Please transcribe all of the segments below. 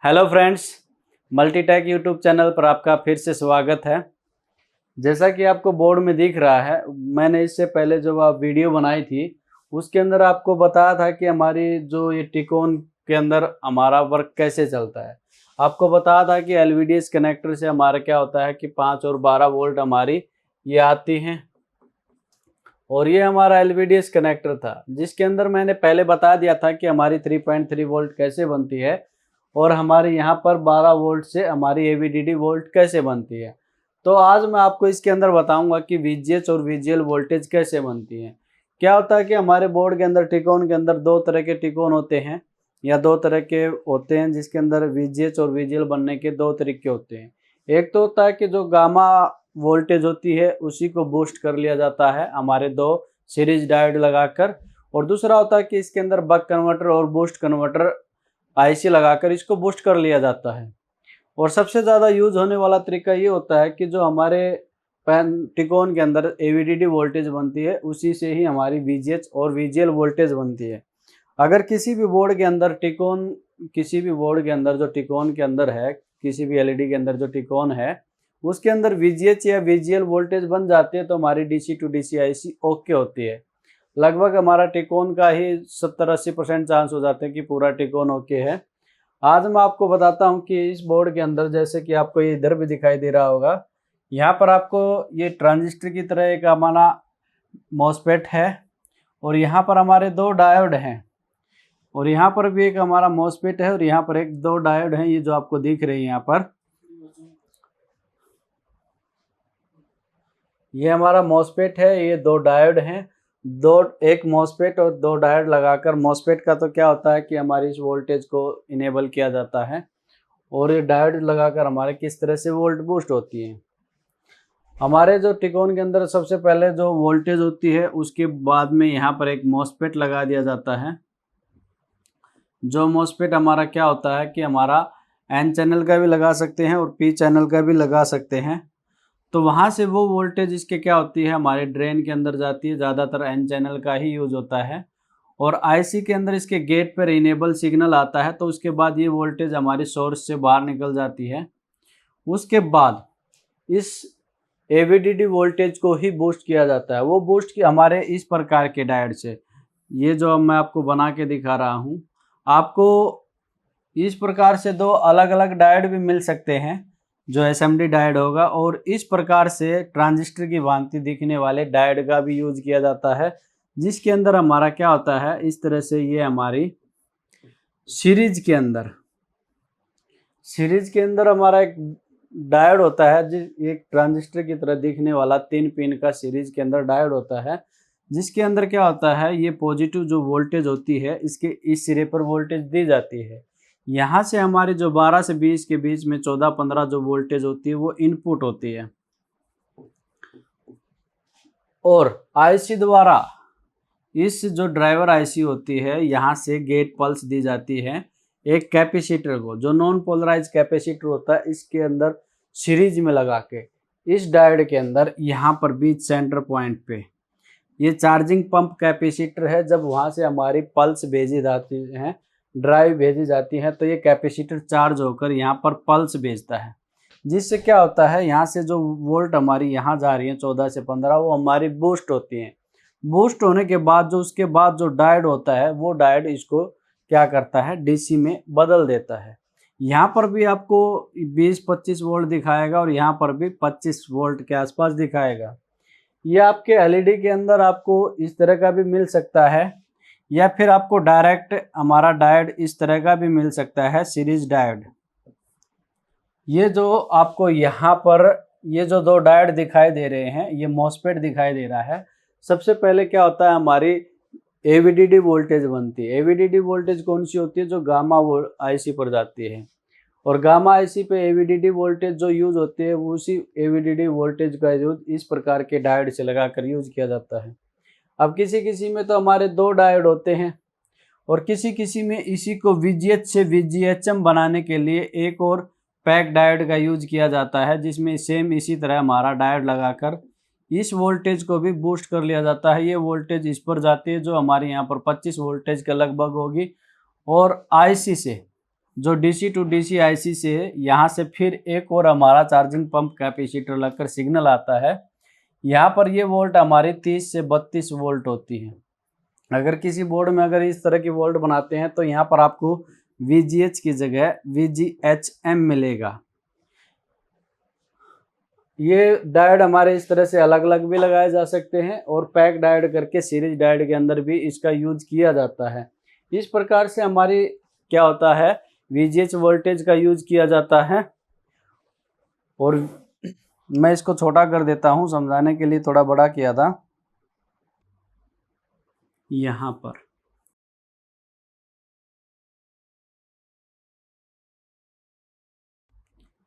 Hello friends, Multitech YouTube channel पर आपका फिर से स्वागत है। जैसा कि आपको बोर्ड में दिख रहा है, मैंने इससे पहले जो वीडियो बनाई थी उसके अंदर आपको बताया था कि हमारी जो ये टिकोन के अंदर हमारा वर्क कैसे चलता है। आपको बताया था कि एलवीडीएस कनेक्टर से हमारा क्या होता है कि 5 और 12 वोल्ट हमारी ये आती हैं और ये हमारा एलवीडीएस कनेक्टर था, जिसके अंदर मैंने पहले बता दिया था कि हमारी 3.3 वोल्ट कैसे बनती है और हमारे यहाँ पर 12 वोल्ट से हमारी एवीडीडी वोल्ट कैसे बनती है। तो आज मैं आपको इसके अंदर बताऊंगा कि वीजीएच और वीजीएल वोल्टेज कैसे बनती है। क्या होता है कि हमारे बोर्ड के अंदर टिकोन के अंदर दो तरह के टिकोन होते हैं या दो तरह के होते हैं, जिसके अंदर वीजीएच और वीजीएल बनने के दो तरीके होते हैं। एक तो होता है कि जो गामा वोल्टेज होती है उसी को बूस्ट कर लिया जाता है हमारे दो सीरीज डायोड लगाकर, और दूसरा होता है कि इसके अंदर बक कन्वर्टर और बूस्ट कन्वर्टर आईसी लगाकर इसको बूस्ट कर लिया जाता है। और सबसे ज़्यादा यूज होने वाला तरीका ये होता है कि जो हमारे पैन टिकोन के अंदर एवीडीडी वोल्टेज बनती है उसी से ही हमारी वीजीएच और वीजीएल वोल्टेज बनती है। अगर किसी भी बोर्ड के अंदर जो टिकोन के अंदर है, किसी भी एलईडी के अंदर जो टिकोन है उसके अंदर वीजीएच या वीजीएल वोल्टेज बन जाती है तो हमारी DC to DC IC okay होती है। लगभग हमारा टिकोन का ही 70-80% चांस हो जाते हैं कि पूरा टिकोन ओके है। आज मैं आपको बताता हूं कि इस बोर्ड के अंदर, जैसे कि आपको ये इधर भी दिखाई दे रहा होगा, यहाँ पर आपको ये ट्रांजिस्टर की तरह एक हमारा मॉसफेट है और यहाँ पर हमारे दो डायोड हैं और यहाँ पर भी एक हमारा मॉसफेट है और यहाँ पर एक दो डायोड हैं, ये जो आपको दिख रही है यहाँ पर, ये हमारा मॉसफेट है, ये दो डायोड हैं। एक मॉसफेट और दो डायोड लगाकर, मॉसफेट का तो क्या होता है कि हमारी इस वोल्टेज को इनेबल किया जाता है और ये डायोड लगाकर हमारे किस तरह से वोल्ट बूस्ट होती है। हमारे जो टिकोन के अंदर सबसे पहले जो वोल्टेज होती है उसके बाद में यहाँ पर एक मॉसफेट लगा दिया जाता है। जो मॉसफेट हमारा क्या होता है कि हमारा एन चैनल का भी लगा सकते हैं और पी चैनल का भी लगा सकते हैं। तो वहाँ से वो वोल्टेज इसके क्या होती है हमारे ड्रेन के अंदर जाती है, ज़्यादातर एन चैनल का ही यूज होता है। और आईसी के अंदर इसके गेट पर इनेबल सिग्नल आता है तो उसके बाद ये वोल्टेज हमारी सोर्स से बाहर निकल जाती है। उसके बाद इस एवीडीडी वोल्टेज को ही बूस्ट किया जाता है। वो बूस्ट की हमारे इस प्रकार के डायोड से, ये जो मैं आपको बना के दिखा रहा हूँ, आपको इस प्रकार से दो अलग अलग डायोड भी मिल सकते हैं जो एसएमडी डायोड होगा, और इस प्रकार से ट्रांजिस्टर की भांति दिखने वाले डायोड का भी यूज किया जाता है, जिसके अंदर हमारा क्या होता है इस तरह से, ये हमारी सीरीज के अंदर हमारा एक डायोड होता है, एक ट्रांजिस्टर की तरह दिखने वाला 3 पिन का सीरीज के अंदर डायोड होता है, जिसके अंदर क्या होता है ये पॉजिटिव जो वोल्टेज होती है इसके इस सिरे पर वोल्टेज दी जाती है। यहाँ से हमारे जो 12 से 20 के बीच में 14-15 जो वोल्टेज होती है वो इनपुट होती है, और आईसी द्वारा इस जो ड्राइवर आईसी होती है यहाँ से गेट पल्स दी जाती है एक कैपेसिटर को, जो नॉन पोलराइज कैपेसिटर होता है, इसके अंदर सीरीज में लगा के इस डायोड के अंदर यहाँ पर बीच सेंटर पॉइंट पे ये चार्जिंग पंप कैपेसिटर है। जब वहाँ से हमारी पल्स भेजी जाती है, ड्राइव भेजी जाती है, तो ये कैपेसिटर चार्ज होकर यहाँ पर पल्स भेजता है, जिससे क्या होता है यहाँ से जो वोल्ट हमारी यहाँ जा रही है 14 से 15 वो हमारी बूस्ट होती है। बूस्ट होने के बाद जो उसके बाद जो डायोड होता है वो डायोड इसको क्या करता है डीसी में बदल देता है। यहाँ पर भी आपको 20-25 वोल्ट दिखाएगा और यहाँ पर भी 25 वोल्ट के आसपास दिखाएगा। ये आपके एलईडी के अंदर आपको इस तरह का भी मिल सकता है या फिर आपको डायरेक्ट हमारा डायोड इस तरह का भी मिल सकता है, सीरीज डायोड। ये जो आपको यहाँ पर ये जो दो डायोड दिखाई दे रहे हैं, ये मॉसफेट दिखाई दे रहा है। सबसे पहले क्या होता है हमारी एवीडीडी वोल्टेज बनती है। एवीडीडी वोल्टेज कौन सी होती है? जो गामा आईसी पर जाती है, और गामा आईसी पे एवीडीडी वोल्टेज जो यूज होती है वो उसी एवीडीडी वोल्टेज का यूज इस प्रकार के डायोड से लगाकर यूज किया जाता है। अब किसी किसी में तो हमारे दो डायोड होते हैं और किसी किसी में इसी को वीजीएच से वीजीएचएम बनाने के लिए एक और पैक डायोड का यूज किया जाता है, जिसमें सेम इसी तरह हमारा डायोड लगाकर इस वोल्टेज को भी बूस्ट कर लिया जाता है। ये वोल्टेज इस पर जाती है जो हमारे यहाँ पर 25 वोल्टेज के लगभग होगी, और आईसी से जो डीसी टू डीसी आईसी से यहाँ से फिर एक और हमारा चार्जिंग पंप कैपेसिटर लगकर सिग्नल आता है। यहाँ पर ये वोल्ट हमारी 30 से 32 वोल्ट होती है। अगर किसी बोर्ड में अगर इस तरह की वोल्ट बनाते हैं तो यहाँ पर आपको VGH की जगह VGHM मिलेगा। ये डायोड हमारे इस तरह से अलग अलग भी लगाए जा सकते हैं और पैक डायोड करके सीरीज डायोड के अंदर भी इसका यूज किया जाता है। इस प्रकार से हमारी क्या होता है, VGH वोल्टेज का यूज किया जाता है। और मैं इसको छोटा कर देता हूं, समझाने के लिए थोड़ा बड़ा किया था। यहाँ पर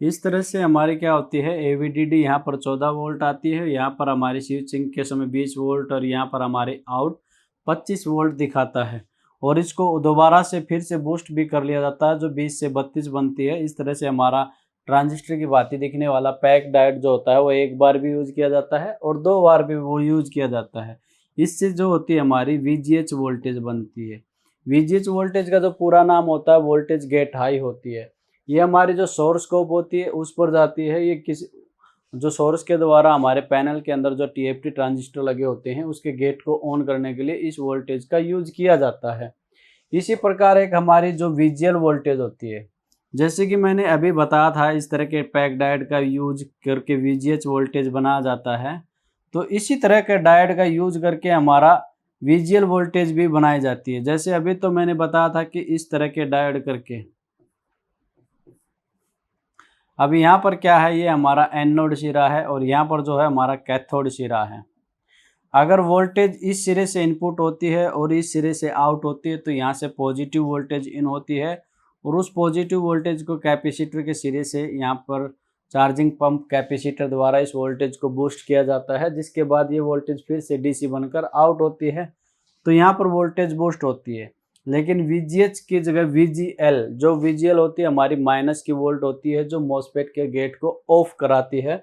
इस तरह से हमारी क्या होती है, AVDD यहाँ पर 14 वोल्ट आती है, यहाँ पर हमारी स्विचिंग के समय 20 वोल्ट और यहाँ पर हमारे आउट 25 वोल्ट दिखाता है। और इसको दोबारा से फिर से बूस्ट भी कर लिया जाता है, जो 20 से 32 बनती है। इस तरह से हमारा ट्रांजिस्टर की भांति दिखने वाला पैक डायोड जो होता है वो एक बार भी यूज किया जाता है और 2 बार भी वो यूज किया जाता है। इससे जो होती है हमारी VGH वोल्टेज बनती है। VGH वोल्टेज का जो पूरा नाम होता है वोल्टेज गेट हाई होती है। ये हमारी जो सोर्स स्कोप होती है उस पर जाती है। ये किसी जो सोर्स के द्वारा हमारे पैनल के अंदर जो TFT ट्रांजिस्टर लगे होते हैं उसके गेट को ऑन करने के लिए इस वोल्टेज का यूज किया जाता है। इसी प्रकार एक हमारी जो VGL वोल्टेज होती है, जैसे कि मैंने अभी बताया था, इस तरह के पैक डायोड का यूज करके VGH वोल्टेज बनाया जाता है। तो इसी तरह के डायोड का यूज करके हमारा VGL वोल्टेज भी बनाई जाती है। जैसे अभी तो मैंने बताया था कि इस तरह के डायोड करके, अभी यहाँ पर क्या है, ये हमारा एनोड सिरा है और यहाँ पर जो है हमारा कैथोड सिरा है। अगर वोल्टेज इस सिरे से इनपुट होती है और इस सिरे से आउट होती है तो यहाँ से पॉजिटिव वोल्टेज इन होती है और उस पॉजिटिव वोल्टेज को कैपेसिटर के सिरे से यहाँ पर चार्जिंग पंप कैपेसिटर द्वारा इस वोल्टेज को बूस्ट किया जाता है, जिसके बाद ये वोल्टेज फिर से DC बनकर आउट होती है। तो यहाँ पर वोल्टेज बूस्ट होती है। लेकिन VGH की जगह VGL, जो VGL होती है हमारी माइनस की वोल्ट होती है, जो मॉसफेट के गेट को ऑफ कराती है।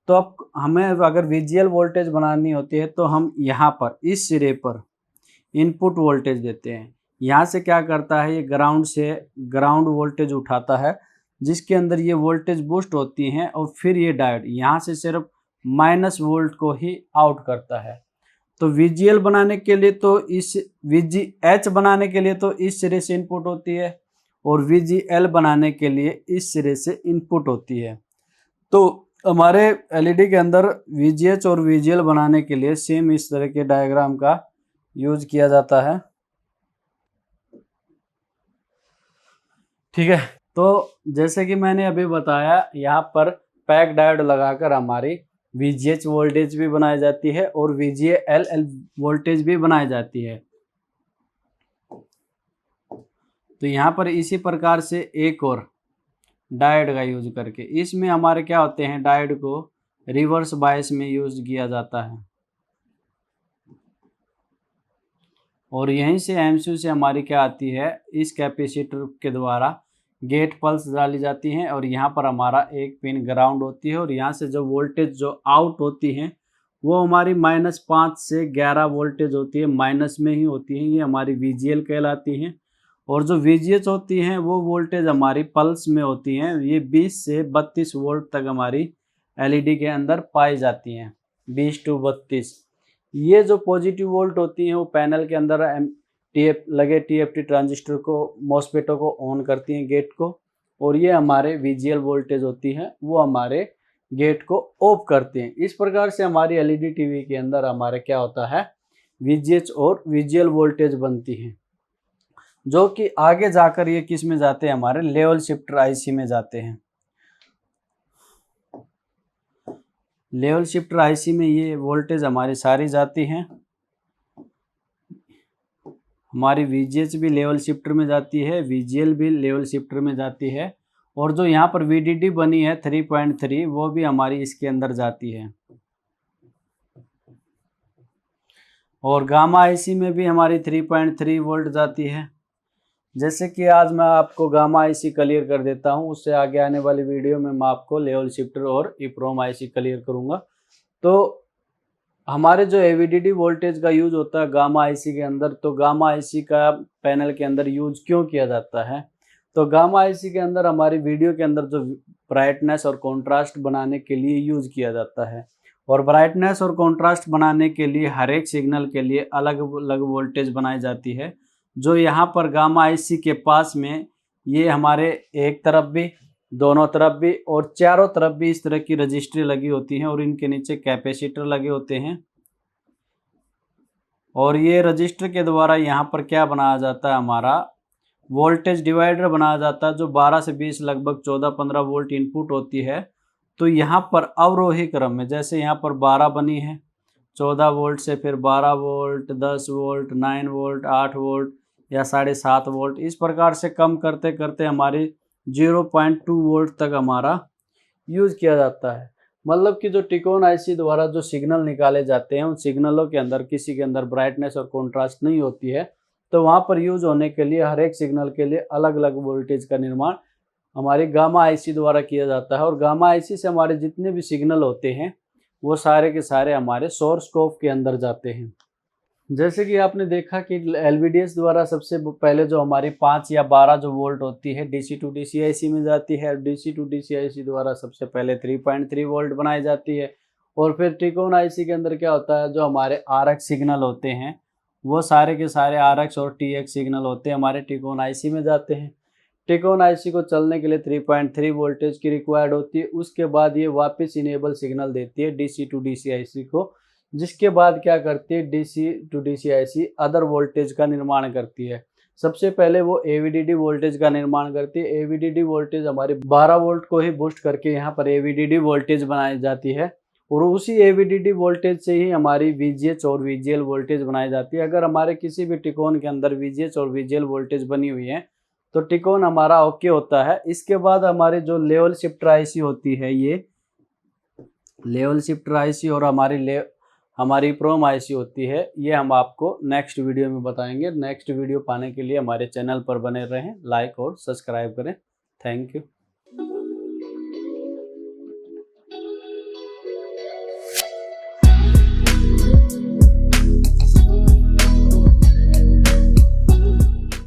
तो अब हमें अगर VGL वोल्टेज बनानी होती है तो हम यहाँ पर इस सिरे पर इनपुट वोल्टेज देते हैं। यहाँ से क्या करता है, ये ग्राउंड से ग्राउंड वोल्टेज उठाता है, जिसके अंदर ये वोल्टेज बूस्ट होती हैं और फिर ये डायोड यहाँ से सिर्फ माइनस वोल्ट को ही आउट करता है। तो VGL बनाने के लिए तो इस VGH बनाने के लिए तो इस सिरे से इनपुट होती है और VGL बनाने के लिए इस सिरे से इनपुट होती है। तो हमारे LED के अंदर VGH और VGL बनाने के लिए सेम इस तरह के डायग्राम का यूज किया जाता है। ठीक है, तो जैसे कि मैंने अभी बताया, यहाँ पर पैक डायोड लगाकर हमारी VGH वोल्टेज भी बनाई जाती है और VGL वोल्टेज भी बनाई जाती है। तो यहाँ पर इसी प्रकार से एक और डायोड का यूज करके, इसमें हमारे क्या होते हैं, डायोड को रिवर्स बायस में यूज किया जाता है और यहीं से MCU से हमारी क्या आती है, इस कैपेसिटर के द्वारा गेट पल्स डाली जाती हैं और यहाँ पर हमारा एक पिन ग्राउंड होती है और यहाँ से जो वोल्टेज जो आउट होती हैं वो हमारी -5 से 11 वोल्टेज होती है, माइनस में ही होती हैं। ये हमारी VGL कहलाती हैं। और जो VGH होती हैं वो वोल्टेज हमारी पल्स में होती हैं। ये 20 से 32 वोल्ट तक हमारी LED के अंदर पाई जाती हैं, 20 to 32। ये जो पॉजिटिव वोल्ट होती हैं वो पैनल के अंदर लगे TFT ट्रांजिस्टर को, मॉसफेटों को ऑन करती हैं, गेट को, और ये हमारे VGL वोल्टेज होती हैं वो हमारे गेट को ऑफ करते हैं। इस प्रकार से हमारी LED टीवी के अंदर हमारे क्या होता है, VGH और VGL वोल्टेज बनती हैं, जो कि आगे जाकर ये किस में जाते हैं, हमारे लेवल शिफ्टर IC में जाते हैं। लेवल शिफ्टर IC में ये वोल्टेज हमारी सारी जाती हैं। हमारी VGH भी लेवल शिफ्टर में जाती है, VGL भी लेवल शिफ्टर में जाती है और जो यहाँ पर VDD बनी है 3.3 वो भी हमारी इसके अंदर जाती है। और गामा IC में भी हमारी 3.3 वोल्ट जाती है। जैसे कि आज मैं आपको गामा IC क्लियर कर देता हूँ, उससे आगे आने वाली वीडियो में मैं आपको लेवल शिफ्टर और EEPROM IC क्लियर करूँगा। तो हमारे जो AVDD वोल्टेज का यूज होता है गामा IC के अंदर, तो गामा IC का पैनल के अंदर यूज क्यों किया जाता है, तो गामा आईसी के अंदर हमारी वीडियो के अंदर जो ब्राइटनेस और कॉन्ट्रास्ट बनाने के लिए यूज किया जाता है, और ब्राइटनेस और कॉन्ट्रास्ट बनाने के लिए हर एक सिग्नल के लिए अलग अलग वोल्टेज बनाई जाती है, जो यहाँ पर गामा आईसी के पास में ये हमारे एक तरफ भी, दोनों तरफ भी और चारों तरफ भी इस तरह की रजिस्ट्री लगी होती हैं, और इनके नीचे कैपेसिटर लगे होते हैं। और ये रजिस्टर के द्वारा यहाँ पर क्या बनाया जाता है, हमारा वोल्टेज डिवाइडर बनाया जाता है, जो 12 से 20 लगभग 14-15 वोल्ट इनपुट होती है। तो यहाँ पर अवरोही क्रम में, जैसे यहाँ पर 12 बनी है, 14 वोल्ट से फिर 12 वोल्ट, 10 वोल्ट, 9 वोल्ट, 8 वोल्ट या 7.5 वोल्ट, इस प्रकार से कम करते करते हमारी 0.2 वोल्ट तक हमारा यूज किया जाता है। मतलब कि जो टिकोन आईसी द्वारा जो सिग्नल निकाले जाते हैं, उन सिग्नलों के अंदर किसी के अंदर ब्राइटनेस और कॉन्ट्रास्ट नहीं होती है, तो वहाँ पर यूज होने के लिए हर एक सिग्नल के लिए अलग अलग वोल्टेज का निर्माण हमारी गामा आईसी द्वारा किया जाता है। और गामा आईसी से हमारे जितने भी सिग्नल होते हैं वो सारे के सारे हमारे सोर्स स्कोप के अंदर जाते हैं। जैसे कि आपने देखा कि एलवीडीएस द्वारा सबसे पहले जो हमारी 5 या 12 जो वोल्ट होती है डीसी टू डीसी आईसी में जाती है, डीसी टू डीसी आईसी द्वारा सबसे पहले 3.3 वोल्ट बनाई जाती है। और फिर टिकोन आईसी के अंदर क्या होता है, जो हमारे आरएक्स सिग्नल होते हैं वो सारे के सारे आरएक्स और टीएक्स सिग्नल होते हैं हमारे टिकोन आईसी में जाते हैं। टिकोन आईसी को चलने के लिए 3.3 वोल्टेज की रिक्वायर्ड होती है। उसके बाद ये वापस इनेबल सिग्नल देती है डीसी टू डीसी आईसी को, जिसके बाद क्या करती है DC to DC IC other voltage का निर्माण करती है। सबसे पहले वो एवीडीडी वोल्टेज का निर्माण करती है। एवीडीडी वोल्टेज हमारे 12 वोल्ट को ही बूस्ट करके यहाँ पर एवीडीडी वोल्टेज बनाई जाती है, और उसी एवीडीडी वोल्टेज से ही हमारी वीजीएच और वीजीएल वोल्टेज बनाई जाती है। अगर हमारे किसी भी टिकोन के अंदर वीजीएच और वीजीएल वोल्टेज बनी हुई है तो टिकोन हमारा ओके होता है। इसके बाद हमारी जो लेवल शिफ्टर आईसी होती है, ये लेवल शिफ्टर आईसी और हमारी प्रोम आईसी होती है, ये हम आपको नेक्स्ट वीडियो में बताएंगे। नेक्स्ट वीडियो पाने के लिए हमारे चैनल पर बने रहें, लाइक और सब्सक्राइब करें। Thank you.